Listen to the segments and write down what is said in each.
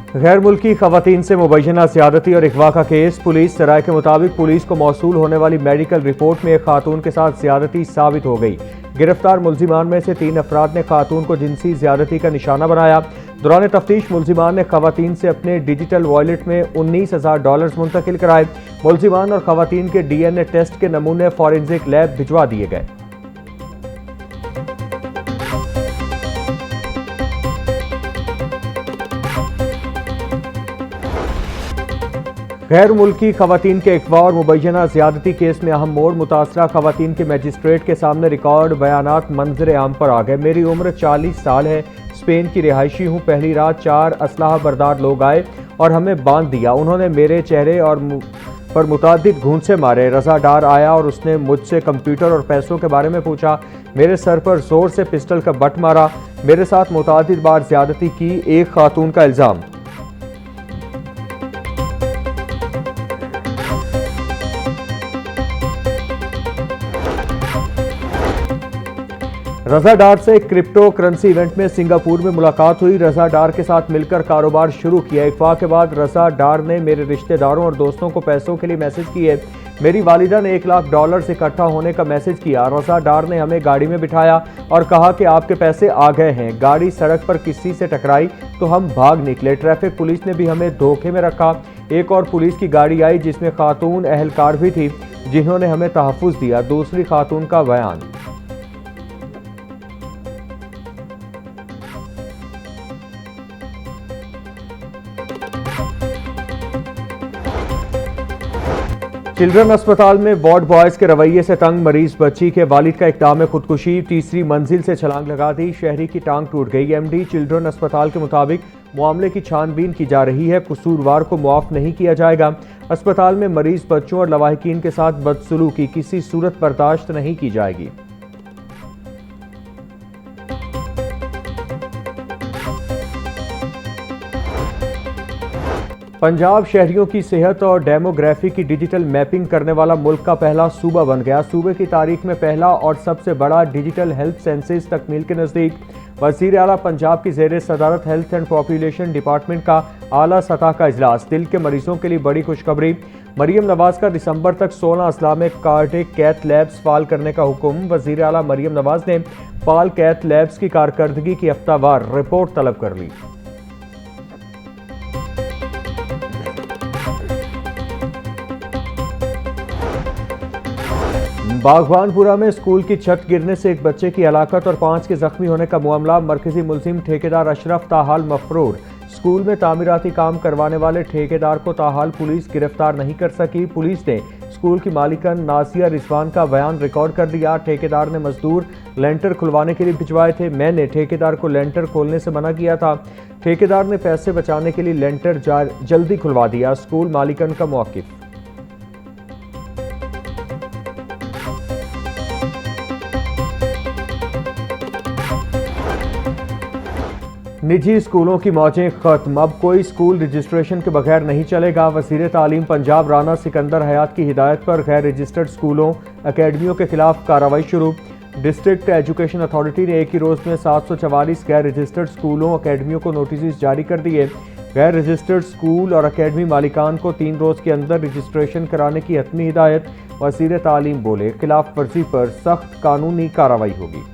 गैर मुल्की खवातीन से मुबैना ज़्यादती और अगवा का केस। पुलिस सराय के मुताबिक पुलिस को मौसूल होने वाली मेडिकल रिपोर्ट में एक खातून के साथ ज़्यादती साबित हो गई। गिरफ्तार मुल्जिमान में से 3 अफराद ने खातून को जिनसी ज़्यादती का निशाना बनाया। दौरान तफ्तीश मुल्जिमान ने खवातीन से अपने डिजिटल वॉलेट में $19,000 मुंतकिल कराए। मुल्जिमान और खवातीन के DNA टेस्ट के नमूने फॉरेंसिक लैब भिजवा दिए गए। गैर मुल्की खवातीन के अगवा और मुबैना ज़्यादती केस में अहम मोड़। मुतासरा खवातीन के मजिस्ट्रेट के सामने रिकॉर्ड बयानात मंजर आम पर आ गए। मेरी उम्र 40 साल है, स्पेन की रिहायशी हूँ। पहली रात 4 असलाह बरदार लोग आए और हमें बांध दिया। उन्होंने मेरे चेहरे और पर मुतादिद घूंसे मारे। रजा डार आया और उसने मुझसे कंप्यूटर और पैसों के बारे में पूछा। मेरे सर पर जोर से पिस्टल का बट मारा। मेरे साथ मुतादिद बार ज़्यादती की। एक खातून का इल्ज़ाम। रजा डार से क्रिप्टो करेंसी इवेंट में सिंगापुर में मुलाकात हुई। रजा डार के साथ मिलकर कारोबार शुरू किया। अगवा के बाद रजा डार ने मेरे रिश्तेदारों और दोस्तों को पैसों के लिए मैसेज किए। मेरी वालिदा ने $1 लाख इकट्ठा होने का मैसेज किया। रजा डार ने हमें गाड़ी में बिठाया और कहा कि आपके पैसे आ गए हैं। गाड़ी सड़क पर किसी से टकराई तो हम भाग निकले। ट्रैफिक पुलिस ने भी हमें धोखे में रखा। एक और पुलिस की गाड़ी आई जिसमें खातून अहलकार भी थी जिन्होंने हमें तहफ़्फ़ुज़ दिया। दूसरी खातून का बयान। चिल्ड्रन अस्पताल में वार्ड बॉयज के रवैये से तंग मरीज बच्ची के वालिद का इक़दाम खुदकुशी। तीसरी मंजिल से छलांग लगा दी। शहरी की टांग टूट गई। MD चिल्ड्रन अस्पताल के मुताबिक मामले की छानबीन की जा रही है। कसूरवार को मुआफ नहीं किया जाएगा। अस्पताल में मरीज बच्चों और लवाहिकीन के साथ बदसलूकी किसी सूरत बर्दाश्त नहीं की जाएगी। पंजाब शहरियों की सेहत और डेमोग्राफी की डिजिटल मैपिंग करने वाला मुल्क का पहला सूबा बन गया। सूबे की तारीख में पहला और सबसे बड़ा डिजिटल हेल्थ सेंसस तकमील के नज़दीक। वज़ीर आला पंजाब की ज़ेर सदारत हेल्थ एंड पॉपुलेशन डिपार्टमेंट का आला सतह का इजलास। दिल के मरीजों के लिए बड़ी खुशखबरी। मरियम नवाज का दिसंबर तक 16 अजला में कार्डिक कैथ लैब्स फाल करने का हुक्म। वज़ीर आला मरियम नवाज ने फाल कैथ लैब्स की कारकर्दगी की हफ्तावार रिपोर्ट तलब कर ली। बागवानपुरा में स्कूल की छत गिरने से एक बच्चे की हलाकत और 5 के जख्मी होने का मामला। मरकजी मुलजिम ठेकेदार अशरफ ताहाल मफरूर। स्कूल में तामीराती काम करवाने वाले ठेकेदार को ताहाल पुलिस गिरफ्तार नहीं कर सकी। पुलिस ने स्कूल की मालिकन नासिया रिजवान का बयान रिकॉर्ड कर दिया। ठेकेदार ने मजदूर लेंटर खुलवाने के लिए भिजवाए थे। मैंने ठेकेदार को लेंटर खोलने से मना किया था। ठेकेदार ने पैसे बचाने के लिए लेंटर जल्दी खुलवा दिया। स्कूल मालिकन का मौक़िफ़। निजी स्कूलों की मौजें खत्म। अब कोई स्कूल रजिस्ट्रेशन के बगैर नहीं चलेगा। वज़ीर तालीम पंजाब राना सिकंदर हयात की हिदायत पर गैर रजिस्टर्ड स्कूलों अकेडमियों के खिलाफ कार्रवाई शुरू। डिस्ट्रिक्ट एजुकेशन अथॉरिटी ने एक ही रोज़ में 744 गैर रजिस्टर्ड स्कूलों अकेडमियों को नोटिस जारी कर दिए। गैर रजिस्टर्ड स्कूल और अकेडमी मालिकान को 3 रोज़ के अंदर रजिस्ट्रेशन कराने की हतमी हिदायत। वज़ीर तालीम बोले खिलाफ वर्जी पर सख्त कानूनी कार्रवाई होगी।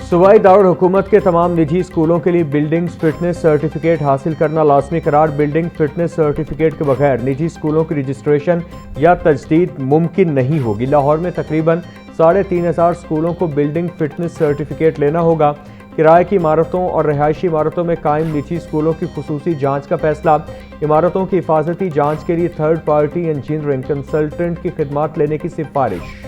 सूबाई दारुल हुकूमत के तमाम निजी स्कूलों के लिए बिल्डिंग फिटनेस सर्टिफिकेट हासिल करना लाजमी करार। बिल्डिंग फिटनेस सर्टिफिकेट के बगैर निजी स्कूलों की रजिस्ट्रेशन या तजदीद मुमकिन नहीं होगी। लाहौर में तकरीबन 3,500 स्कूलों को बिल्डिंग फिटनेस सर्टिफिकेट लेना होगा। किराए की इमारतों और रिहायशी इमारतों में कायम निजी स्कूलों की खुसूसी जांच का फैसला। इमारतों की हिफाजती जांच के लिए थर्ड पार्टी इंजीनियरिंग कंसल्टेंट की खिदमात लेने की सिफारिश।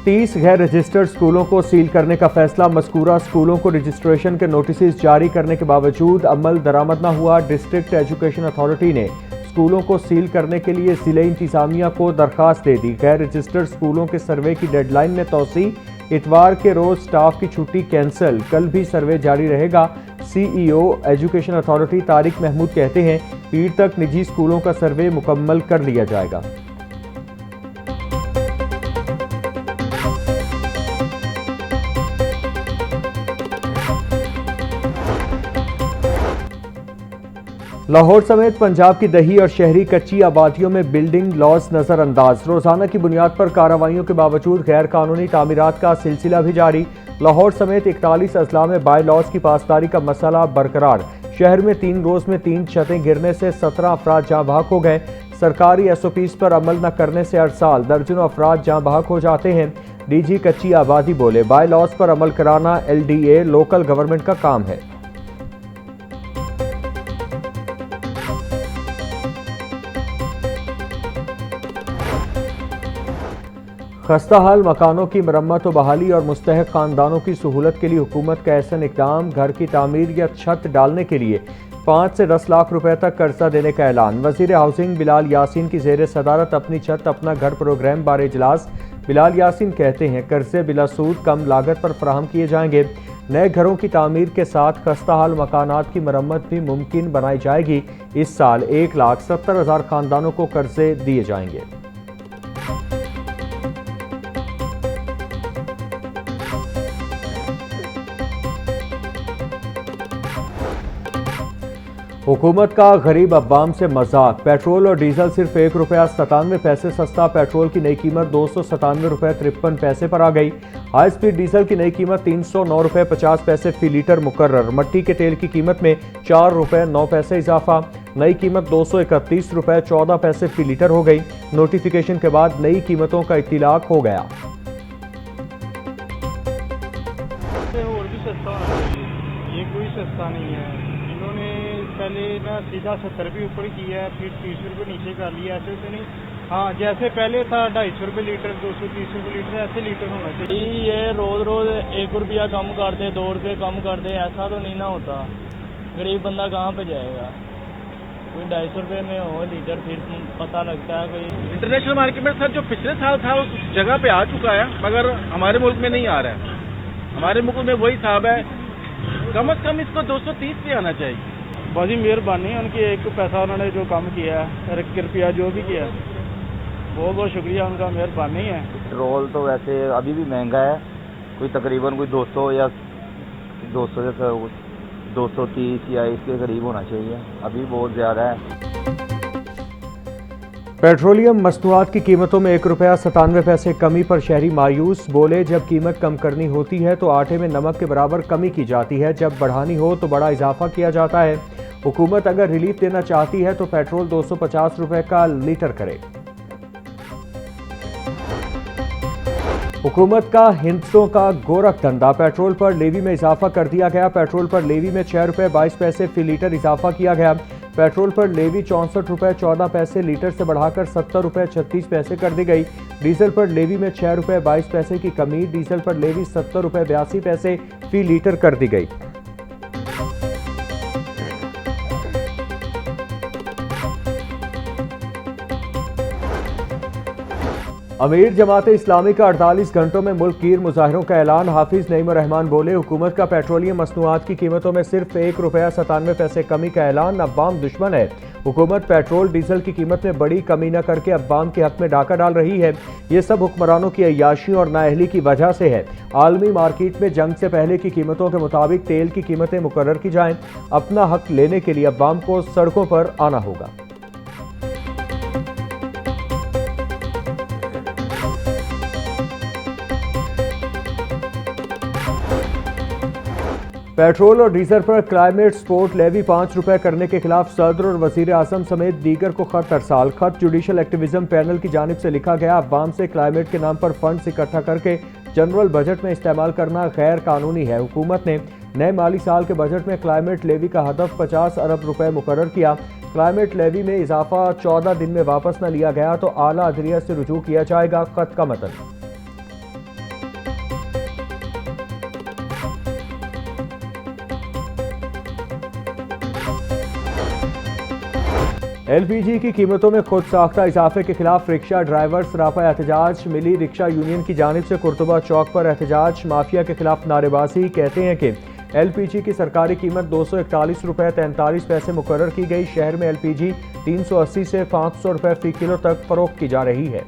30 गैर रजिस्टर्ड स्कूलों को सील करने का फैसला। मज़कूरा स्कूलों को रजिस्ट्रेशन के नोटिस जारी करने के बावजूद अमल दरामद न हुआ। डिस्ट्रिक्ट एजुकेशन अथॉरिटी ने स्कूलों को सील करने के लिए ज़िले इंतज़ामिया को दरख्वास्त दे दी। गैर रजिस्टर्ड स्कूलों के सर्वे की डेडलाइन में तोसी। इतवार के रोज़ स्टाफ की छुट्टी कैंसिल। कल भी सर्वे जारी रहेगा। CEO education authority Tariq Mahmood कहते हैं, पीर तक निजी स्कूलों का सर्वे मुकम्मल कर लिया जाएगा। लाहौर समेत पंजाब की दही और शहरी कच्ची आबादियों में बिल्डिंग लॉस नजरअंदाज। रोजाना की बुनियाद पर कार्रवाइयों के बावजूद गैर कानूनी तामीरात का सिलसिला भी जारी। लाहौर समेत 41 अजला में बाय लॉस की पासदारी का मसला बरकरार। शहर में 3 रोज में 3 छतें गिरने से 17 अफराद जाँ बहक हो गए। सरकारी SOPs पर अमल न करने से हर साल दर्जनों अफराद जाँ बहक हो जाते हैं। DG कच्ची आबादी बोले, बाय लॉस पर अमल कराना LDA लोकल गवर्नमेंट का काम है। खस्ता हाल मकानों की मरम्मत व बहाली और मुस्तहक खानदानों की सहूलत के लिए हुकूमत का एहसन इक़दाम। घर की तामीर या छत डालने के लिए 5 से 10 लाख रुपए तक कर्जा देने का ऐलान। वज़ीर हाउसिंग बिलाल यासीन की ज़ेर सदारत अपनी छत अपना घर प्रोग्राम बारे इजलास। बिलाल यासीन कहते हैं, कर्जे बिला सूद कम लागत पर फराहम किए जाएंगे। नए घरों की तामीर के साथ खस्ता हाल मकानात की मरम्मत भी मुमकिन बनाई जाएगी। इस साल 1,70,000 खानदानों को कर्जे दिए जाएंगे। हुकूमत का गरीब अवाम से मजाक। पेट्रोल और डीजल सिर्फ ₹1.97 सस्ता। पेट्रोल की नई कीमत ₹297.53 पर आ गई। हाई स्पीड डीजल की नई कीमत ₹309.50 फी लीटर मुकर्रर। मट्टी के तेल की कीमत में ₹4.09 इजाफा। नई कीमत ₹231.14 फी लीटर हो गई। नोटिफिकेशन के बाद नई कीमतों का इत्तिलाक हो गया। और भी सस्ता होना चाहिए, ये कोई सस्ता नहीं है। इन्होंने पहले ना सीधा 70 रुपये ऊपर किया है, फिर 30 रुपये नीचे कर लिया, ऐसे तो नहीं। हाँ, जैसे पहले था 250 रुपये लीटर, 230 रुपये लीटर, ऐसे लीटर होना चाहिए। ये रोज रोज 1 रुपया कम कर दे, 2 रुपये कम कर दे, ऐसा तो नहीं ना होता। गरीब बंदा कहाँ पे जाएगा? कोई 250 रुपये में हो लीटर, फिर पता लगता है कोई। इंटरनेशनल मार्केट में सर जो पिछले साल था उस जगह पे आ चुका है, मगर हमारे मुल्क में नहीं आ रहा है। हमारे मुल्क में वही हिसाब है, कम से कम इसको 230 पे आना चाहिए। बहुत ही मेहरबानी उनकी, एक पैसा उन्होंने जो काम किया है, कृपया जो भी किया, बहुत बहुत शुक्रिया उनका, मेहरबानी है। पेट्रोल तो वैसे अभी भी महंगा है, कोई तकरीबन कोई 200 या 200 से 230 या इसके करीब होना चाहिए, अभी बहुत ज़्यादा है। पेट्रोलियम मसनूआत की कीमतों में ₹1.97 कमी पर शहरी मायूस। बोले, जब कीमत कम करनी होती है तो आटे में नमक के बराबर कमी की जाती है, जब बढ़ानी हो तो बड़ा इजाफा किया जाता है। हुकूमत अगर रिलीफ देना चाहती है तो पेट्रोल ₹250 का लीटर करे। हुकूमत का हिंसों का गोरख धंधा। पेट्रोल पर लेवी में इजाफा कर दिया गया। पेट्रोल पर लेवी में ₹6.22 फी लीटर इजाफा किया गया। पेट्रोल पर लेवी ₹64.14 लीटर से बढ़ाकर ₹70.36 कर दी गई। डीजल पर लेवी में ₹6.22 की कमी। डीजल पर लेवी ₹70.82 फी लीटर कर दी गई। अमीर जमात इस्लामी का 48 घंटों में मुल्क गिर मुजाहिरों का ऐलान। हाफिज नईम रहमान बोले, हुकूमत का पेट्रोलियम मसनूआत की कीमतों में सिर्फ ₹1.97 कमी का ऐलान। अवाम दुश्मन है। हुकूमत पेट्रोल डीजल की कीमत में बड़ी कमी न करके अवाम के हक में डाका डाल रही है। ये सब हुक्मरानों की अय्याशी और नाअहली की वजह से है। आलमी मार्केट में जंग से पहले की कीमतों के मुताबिक तेल की कीमतें मुकर्रर की जाएं। अपना हक लेने के लिए अवाम को सड़कों पर आना होगा। पेट्रोल और डीजल पर क्लाइमेट स्पोर्ट लेवी ₹5 करने के खिलाफ सदर और वजीर आजम समेत दीगर को खत अरसाल। खत जुडिशल एक्टिविज्म पैनल की जानिब से लिखा गया। अवाम से क्लाइमेट के नाम पर फंड्स इकट्ठा करके जनरल बजट में इस्तेमाल करना गैर कानूनी है। हुकूमत ने नए माली साल के बजट में क्लाइमेट लेवी का हदफ ₹50 अरब मुकर्रर किया। क्लाइमेट लेवी में इजाफा 14 दिन में वापस न लिया गया तो आला अदलिया से रुजू किया जाएगा। खत का मतन। LPG की कीमतों में खुद साख्ता इजाफे के खिलाफ रिक्शा ड्राइवर सरापा एहतजाज। मिली रिक्शा यूनियन की जानिब से कुर्तुबा चौक पर एहतजाज। माफिया के खिलाफ नारेबाजी। कहते हैं कि एलपीजी की सरकारी कीमत 241 रुपये 43 पैसे मुकर्रर की गई। शहर में एलपीजी 380 से 500 रुपये फी किलो तक फरोख्त की जा रही है।